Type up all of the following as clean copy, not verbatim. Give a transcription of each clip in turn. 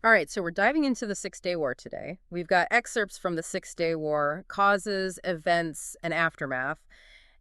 All right, so we're diving into the Six-Day War today. We've got excerpts from the Six-Day War, causes, events, and aftermath.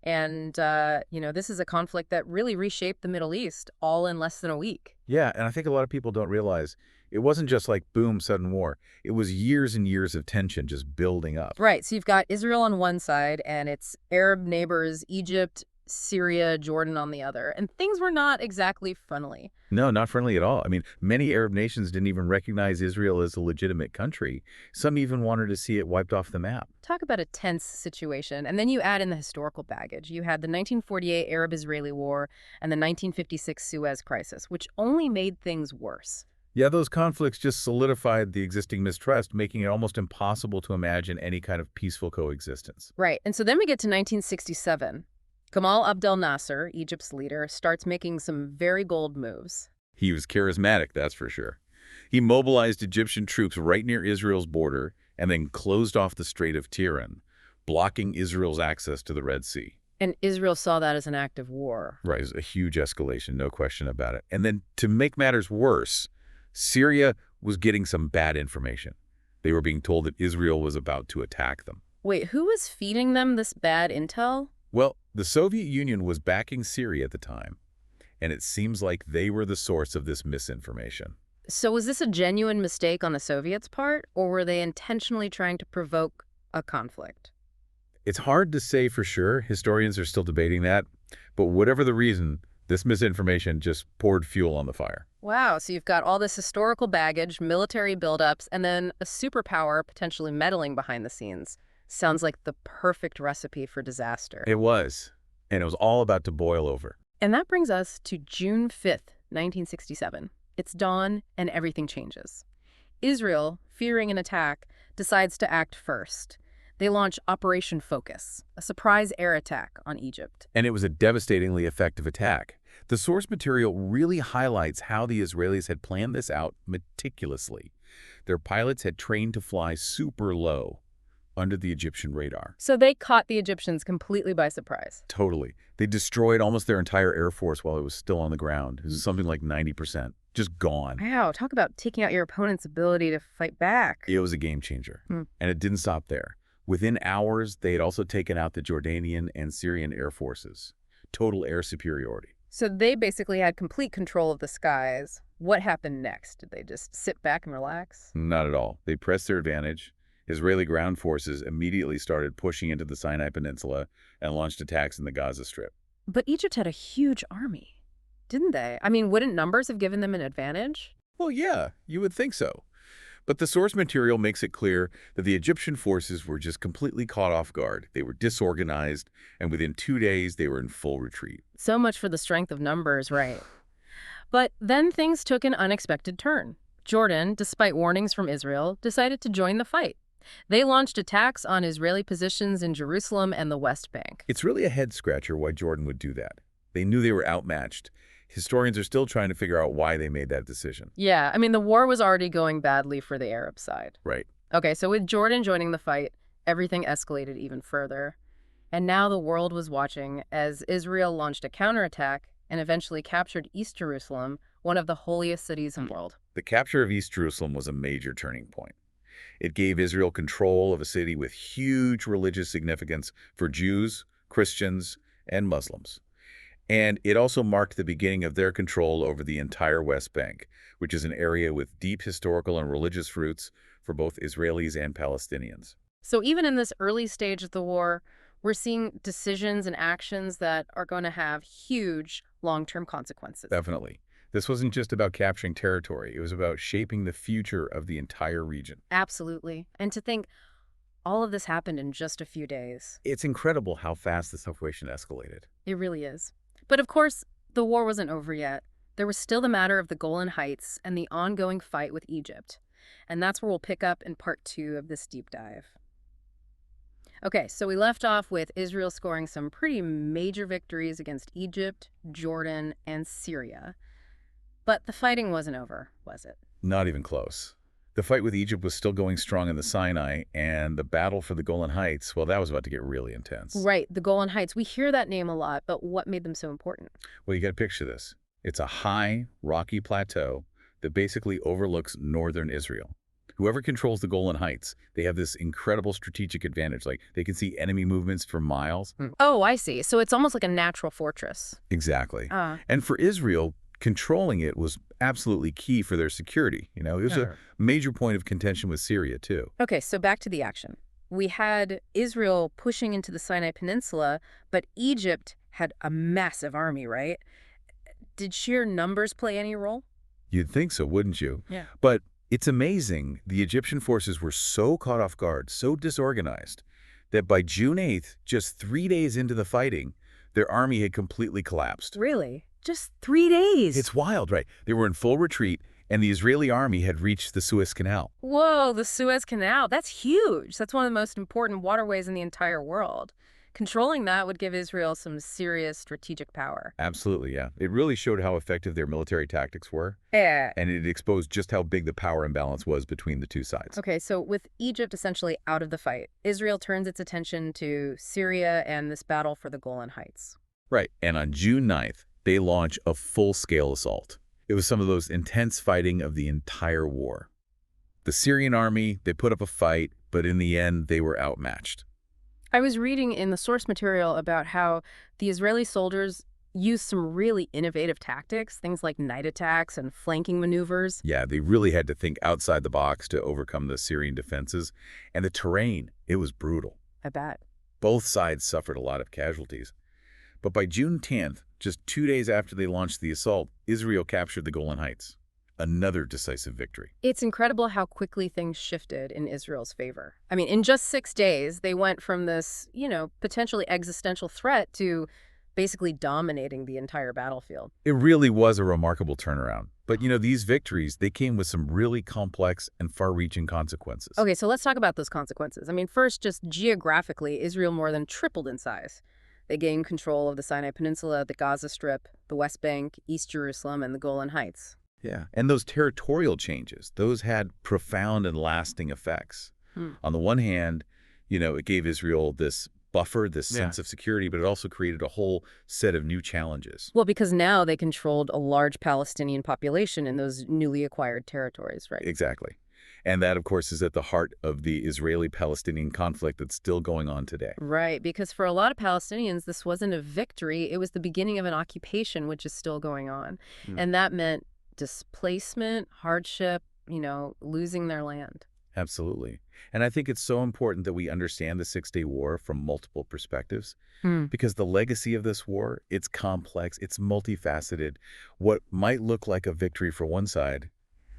And, this is a conflict that really reshaped the Middle East all in less than a week. Yeah, and I think a lot of people don't realize it wasn't just like boom, sudden war. It was years and years of tension just building up. Right, so you've got Israel on one side and its Arab neighbors, Egypt, Syria, Jordan on the other. And things were not exactly friendly. No, not friendly at all. I mean, many Arab nations didn't even recognize Israel as a legitimate country. Some even wanted to see it wiped off the map. Talk about a tense situation. And then you add in the historical baggage. You had the 1948 Arab-Israeli War and the 1956 Suez Crisis, which only made things worse. Yeah, those conflicts just solidified the existing mistrust, making it almost impossible to imagine any kind of peaceful coexistence. Right, and so then we get to 1967. Gamal Abdel Nasser, Egypt's leader, starts making some very bold moves. He was charismatic, that's for sure. He mobilized Egyptian troops right near Israel's border and then closed off the Strait of Tiran, blocking Israel's access to the Red Sea. And Israel saw that as an act of war. Right, it was a huge escalation, no question about it. And then to make matters worse, Syria was getting some bad information. They were being told that Israel was about to attack them. Wait, who was feeding them this bad intel? Well, the Soviet Union was backing Syria at the time, and it seems like they were the source of this misinformation. So was this a genuine mistake on the Soviets' part, or were they intentionally trying to provoke a conflict? It's hard to say for sure. Historians are still debating that. But whatever the reason, this misinformation just poured fuel on the fire. Wow, so you've got all this historical baggage, military buildups, and then a superpower potentially meddling behind the scenes. Sounds like the perfect recipe for disaster. It was. And it was all about to boil over. And that brings us to June 5th, 1967. It's dawn, and everything changes. Israel, fearing an attack, decides to act first. They launch Operation Focus, a surprise air attack on Egypt. And it was a devastatingly effective attack. The source material really highlights how the Israelis had planned this out meticulously. Their pilots had trained to fly super low under the Egyptian radar. So they caught the Egyptians completely by surprise. Totally. They destroyed almost their entire air force while it was still on the ground. It was something like 90%. Just gone. Wow, talk about taking out your opponent's ability to fight back. It was a game changer. And it didn't stop there. Within hours, they had also taken out the Jordanian and Syrian air forces. Total air superiority. So they basically had complete control of the skies. What happened next? Did they just sit back and relax? Not at all. They pressed their advantage. Israeli ground forces immediately started pushing into the Sinai Peninsula and launched attacks in the Gaza Strip. But Egypt had a huge army, didn't they? I mean, wouldn't numbers have given them an advantage? Well, yeah, you would think so. But the source material makes it clear that the Egyptian forces were just completely caught off guard. They were disorganized, and within 2 days, they were in full retreat. So much for the strength of numbers, right? But then things took an unexpected turn. Jordan, despite warnings from Israel, decided to join the fight. They launched attacks on Israeli positions in Jerusalem and the West Bank. It's really a head-scratcher why Jordan would do that. They knew they were outmatched. Historians are still trying to figure out why they made that decision. Yeah, I mean, the war was already going badly for the Arab side. Right. Okay, so with Jordan joining the fight, everything escalated even further. And now the world was watching as Israel launched a counterattack and eventually captured East Jerusalem, one of the holiest cities in the world. The capture of East Jerusalem was a major turning point. It gave Israel control of a city with huge religious significance for Jews, Christians, and Muslims. And it also marked the beginning of their control over the entire West Bank, which is an area with deep historical and religious roots for both Israelis and Palestinians. So even in this early stage of the war, we're seeing decisions and actions that are going to have huge long-term consequences. Definitely. This wasn't just about capturing territory. It was about shaping the future of the entire region. Absolutely. And to think all of this happened in just a few days. It's incredible how fast the situation escalated. It really is. But of course, the war wasn't over yet. There was still the matter of the Golan Heights and the ongoing fight with Egypt. And that's where we'll pick up in part 2 of this deep dive. Okay, so we left off with Israel scoring some pretty major victories against Egypt, Jordan, and Syria. But the fighting wasn't over, was it? Not even close. The fight with Egypt was still going strong in the Sinai, and the battle for the Golan Heights, well, that was about to get really intense. Right, the Golan Heights. We hear that name a lot, but what made them so important? Well, you got to picture this. It's a high, rocky plateau that basically overlooks northern Israel. Whoever controls the Golan Heights, they have this incredible strategic advantage. Like, they can see enemy movements for miles. Oh, I see. So it's almost like a natural fortress. Exactly. Ah. And for Israel, controlling it was absolutely key for their security. It was a major point of contention with Syria, too. Okay, so back to the action. We had Israel pushing into the Sinai Peninsula, but Egypt had a massive army, right? Did sheer numbers play any role? You'd think so, wouldn't you? Yeah. But it's amazing the Egyptian forces were so caught off guard, so disorganized, that by June 8th, just 3 days into the fighting, their army had completely collapsed. Really? Just 3 days? It's wild, right? They were in full retreat, and the Israeli army had reached the Suez Canal. Whoa, the Suez Canal. That's huge. That's one of the most important waterways in the entire world. Controlling that would give Israel some serious strategic power. Absolutely, yeah. It really showed how effective their military tactics were, Yeah. and it exposed just how big the power imbalance was between the two sides. Okay, so with Egypt essentially out of the fight, Israel turns its attention to Syria and this battle for the Golan Heights. Right, and on June 9th, they launch a full-scale assault. It was some of those intense fighting of the entire war. The Syrian army, they put up a fight, but in the end, they were outmatched. I was reading in the source material about how the Israeli soldiers used some really innovative tactics, things like night attacks and flanking maneuvers. Yeah, they really had to think outside the box to overcome the Syrian defenses. And the terrain, it was brutal. I bet. Both sides suffered a lot of casualties. But by June 10th, just 2 days after they launched the assault, Israel captured the Golan Heights. Another decisive victory. It's incredible how quickly things shifted in Israel's favor. I mean, in just 6 days, they went from this, potentially existential threat to basically dominating the entire battlefield. It really was a remarkable turnaround. But, these victories, they came with some really complex and far-reaching consequences. Okay, so let's talk about those consequences. I mean, first, just geographically, Israel more than tripled in size. They gained control of the Sinai Peninsula, the Gaza Strip, the West Bank, East Jerusalem, and the Golan Heights. Yeah, and those territorial changes, those had profound and lasting effects. On the one hand, it gave Israel this buffer, this sense of security, but it also created a whole set of new challenges. Well, because now they controlled a large Palestinian population in those newly acquired territories, right? Exactly. And that, of course, is at the heart of the Israeli-Palestinian conflict that's still going on today. Right, because for a lot of Palestinians, this wasn't a victory. It was the beginning of an occupation, which is still going on. And that meant displacement, hardship, losing their land. Absolutely. And I think it's so important that we understand the Six-Day War from multiple perspectives, because the legacy of this war, it's complex, it's multifaceted. What might look like a victory for one side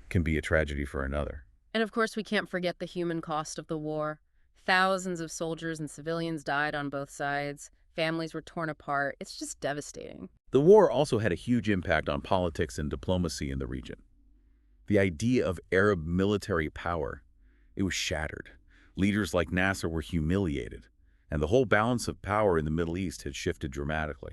can be a tragedy for another. And of course, we can't forget the human cost of the war. Thousands of soldiers and civilians died on both sides. Families were torn apart. It's just devastating. The war also had a huge impact on politics and diplomacy in the region. The idea of Arab military power, it was shattered. Leaders like Nasser were humiliated, and the whole balance of power in the Middle East had shifted dramatically.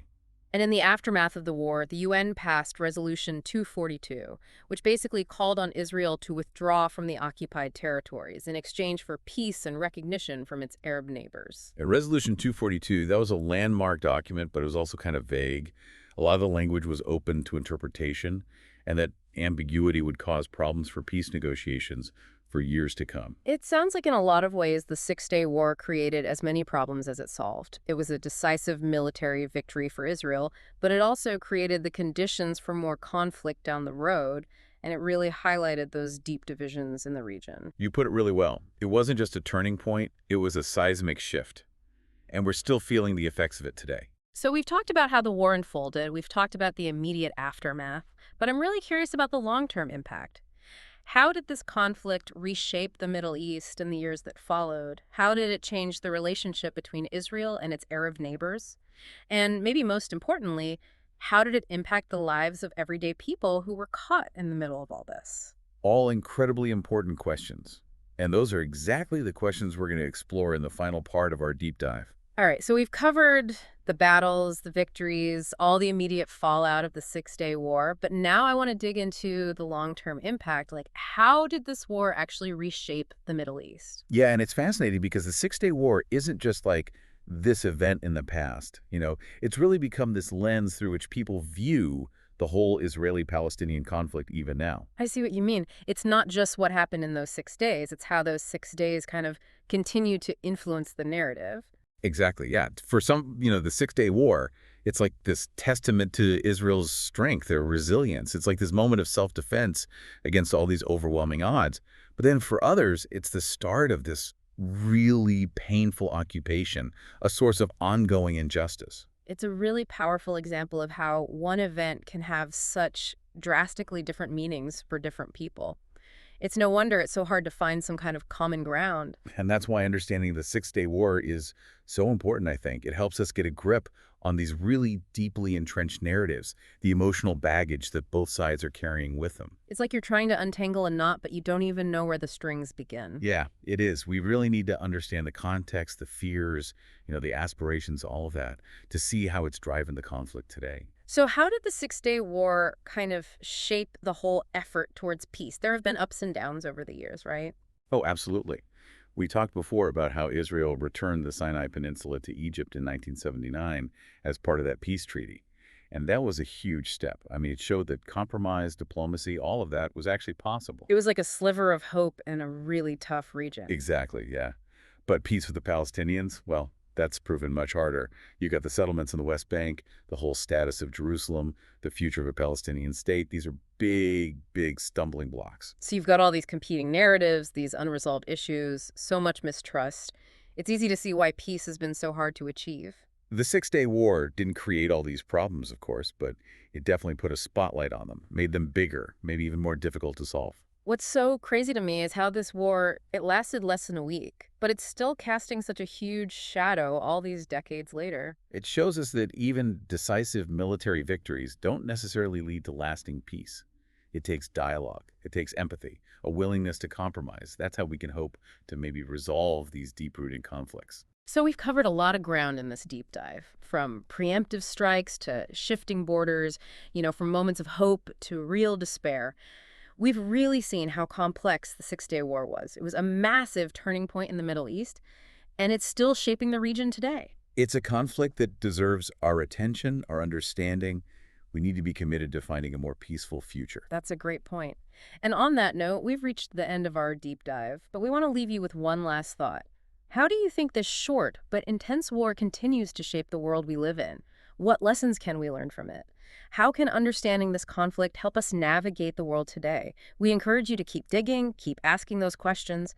And in the aftermath of the war, the UN passed Resolution 242, which basically called on Israel to withdraw from the occupied territories in exchange for peace and recognition from its Arab neighbors. And Resolution 242, that was a landmark document, but it was also kind of vague. A lot of the language was open to interpretation, and that ambiguity would cause problems for peace negotiations for years to come. It sounds like in a lot of ways the Six-Day War created as many problems as it solved. It was a decisive military victory for Israel, but it also created the conditions for more conflict down the road, and it really highlighted those deep divisions in the region. You put it really well. It wasn't just a turning point, it was a seismic shift. And we're still feeling the effects of it today. So we've talked about how the war unfolded, we've talked about the immediate aftermath, but I'm really curious about the long-term impact. How did this conflict reshape the Middle East in the years that followed? How did it change the relationship between Israel and its Arab neighbors? And maybe most importantly, how did it impact the lives of everyday people who were caught in the middle of all this? All incredibly important questions. And those are exactly the questions we're going to explore in the final part of our deep dive. All right, so we've covered the battles, the victories, all the immediate fallout of the Six-Day War, but now I want to dig into the long-term impact. Like, how did this war actually reshape the Middle East? Yeah, and it's fascinating because the Six-Day War isn't just like this event in the past. It's really become this lens through which people view the whole Israeli-Palestinian conflict even now. I see what you mean. It's not just what happened in those 6 days, it's how those 6 days kind of continue to influence the narrative. Exactly, yeah. For some, the Six-Day War, it's like this testament to Israel's strength, their resilience. It's like this moment of self-defense against all these overwhelming odds. But then for others, it's the start of this really painful occupation, a source of ongoing injustice. It's a really powerful example of how one event can have such drastically different meanings for different people. It's no wonder it's so hard to find some kind of common ground. And that's why understanding the Six-Day War is so important, I think. It helps us get a grip on these really deeply entrenched narratives, the emotional baggage that both sides are carrying with them. It's like you're trying to untangle a knot, but you don't even know where the strings begin. Yeah, it is. We really need to understand the context, the fears, the aspirations, all of that, to see how it's driving the conflict today. So, how did the 6 Day War kind of shape the whole effort towards peace? There have been ups and downs over the years, right? Oh, absolutely. We talked before about how Israel returned the Sinai Peninsula to Egypt in 1979 as part of that peace treaty. And that was a huge step. I mean, it showed that compromise, diplomacy, all of that was actually possible. It was like a sliver of hope in a really tough region. Exactly, yeah. But peace with the Palestinians, well, that's proven much harder. You got the settlements in the West Bank, the whole status of Jerusalem, the future of a Palestinian state. These are big, big stumbling blocks. So, you've got all these competing narratives, these unresolved issues, so much mistrust. It's easy to see why peace has been so hard to achieve. The Six-Day War didn't create all these problems, of course, but it definitely put a spotlight on them, made them bigger, maybe even more difficult to solve. What's so crazy to me is how this war, it lasted less than a week, but it's still casting such a huge shadow all these decades later. It shows us that even decisive military victories don't necessarily lead to lasting peace. It takes dialogue, it takes empathy, a willingness to compromise. That's how we can hope to maybe resolve these deep-rooted conflicts. So we've covered a lot of ground in this deep dive, from preemptive strikes to shifting borders, from moments of hope to real despair. We've really seen how complex the 6 Day War was. It was a massive turning point in the Middle East, and it's still shaping the region today. It's a conflict that deserves our attention, our understanding. We need to be committed to finding a more peaceful future. That's a great point. And on that note, we've reached the end of our deep dive, but we want to leave you with one last thought. How do you think this short but intense war continues to shape the world we live in? What lessons can we learn from it? How can understanding this conflict help us navigate the world today? We encourage you to keep digging, keep asking those questions.